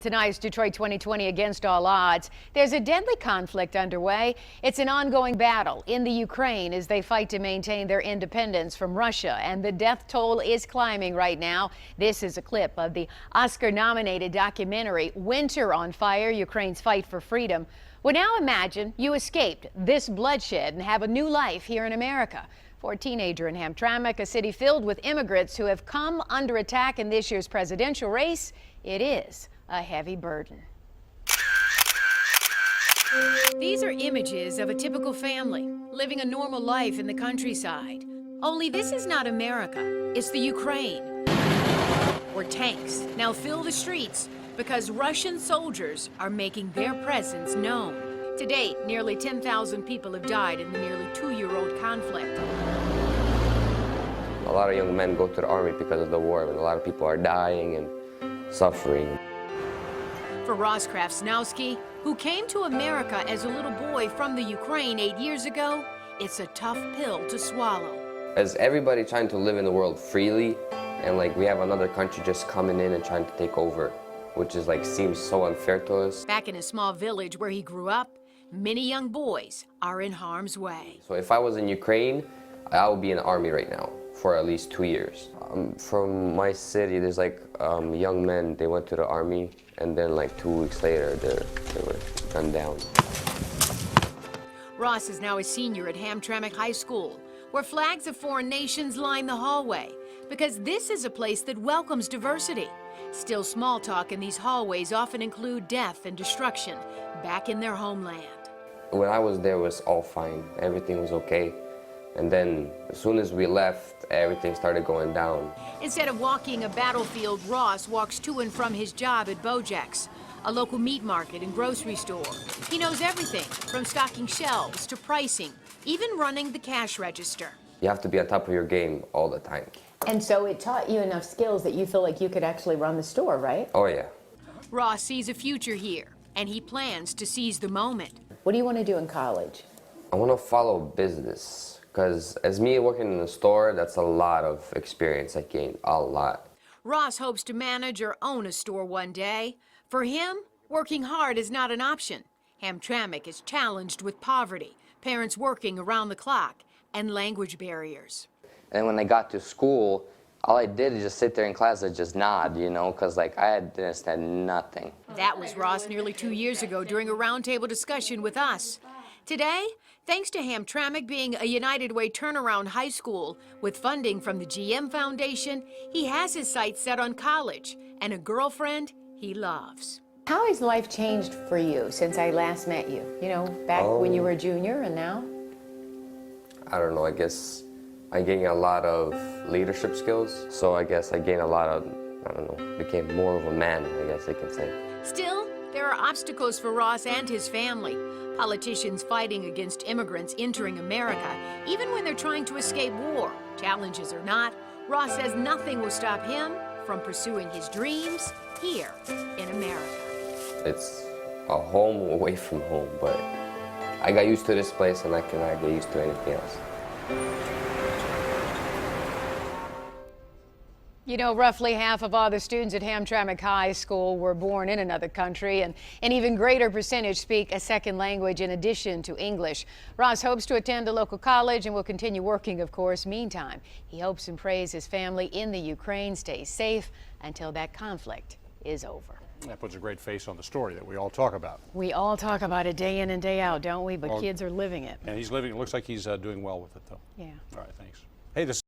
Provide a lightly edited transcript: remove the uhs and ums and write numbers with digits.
Tonight's Detroit 2020 Against All Odds. There's a deadly conflict underway. It's an ongoing battle in the Ukraine as they fight to maintain their independence from Russia, and the death toll is climbing right now. This is a clip of the Oscar-nominated documentary Winter on Fire, Ukraine's Fight for Freedom. Well, now imagine you escaped this bloodshed and have a new life here in America. For a teenager in Hamtramck, a city filled with immigrants who have come under attack in this year's presidential race, it is a heavy burden. These are images of a typical family living a normal life in the countryside. Only this is not America, it's the Ukraine, where tanks now fill the streets because Russian soldiers are making their presence known. To date, nearly 10,000 people have died in the nearly two-year-old conflict. A lot of young men go to the army because of the war, and a lot of people are dying and suffering. For Ross Krafsnowski, who came to America as a little boy from the Ukraine 8 years ago, it's a tough pill to swallow. As everybody trying to live in the world freely, and we have another country just coming in and trying to take over, which is seems so unfair to us. Back in a small village where he grew up, many young boys are in harm's way. So if I was in Ukraine, I would be in the army right now for at least 2 years. From my city, there's young men, they went to the army, and then 2 weeks later, they were gunned down. Ross is now a senior at Hamtramck High School, where flags of foreign nations line the hallway, because this is a place that welcomes diversity. Still, small talk in these hallways often include death and destruction back in their homeland. When I was there, it was all fine. Everything was okay. And then, as soon as we left, everything started going down. Instead of walking a battlefield, Ross walks to and from his job at Bojack's, a local meat market and grocery store. He knows everything, from stocking shelves to pricing, even running the cash register. You have to be on top of your game all the time. And so it taught you enough skills that you feel like you could actually run the store, right? Oh, yeah. Ross sees a future here, and he plans to seize the moment. What do you want to do in college? I want to follow business, because as me working in the store, that's a lot of experience I gained, a lot. Ross hopes to manage or own a store one day. For him, working hard is not an option. Hamtramck is challenged with poverty, parents working around the clock, and language barriers. And when I got to school, all I did is just sit there in class and just nod, you know, because I didn't understand nothing. That was Ross nearly 2 years ago during a roundtable discussion with us. Today, thanks to Hamtramck being a United Way turnaround high school with funding from the GM Foundation, he has his sights set on college and a girlfriend he loves. How has life changed for you since I last met you? You know, back when you were a junior and now? I don't know, I guess I gained a lot of leadership skills, so I guess I gained a lot of, I don't know, became more of a man, I guess I can say. Still, there are obstacles for Ross and his family. Politicians fighting against immigrants entering America, even when they're trying to escape war. Challenges or not, Ross says nothing will stop him from pursuing his dreams here in America. It's a home away from home, but I got used to this place and I cannot get used to anything else. You know, roughly half of all the students at Hamtramck High School were born in another country, and an even greater percentage speak a second language in addition to English. Ross hopes to attend a local college and will continue working, of course. Meantime, he hopes and prays his family in the Ukraine stays safe until that conflict is over. That puts a great face on the story that we all talk about. We all talk about it day in and day out, don't we? But kids are living it. And he's living, it looks like he's doing well with it, though. Yeah. All right, thanks. Hey, this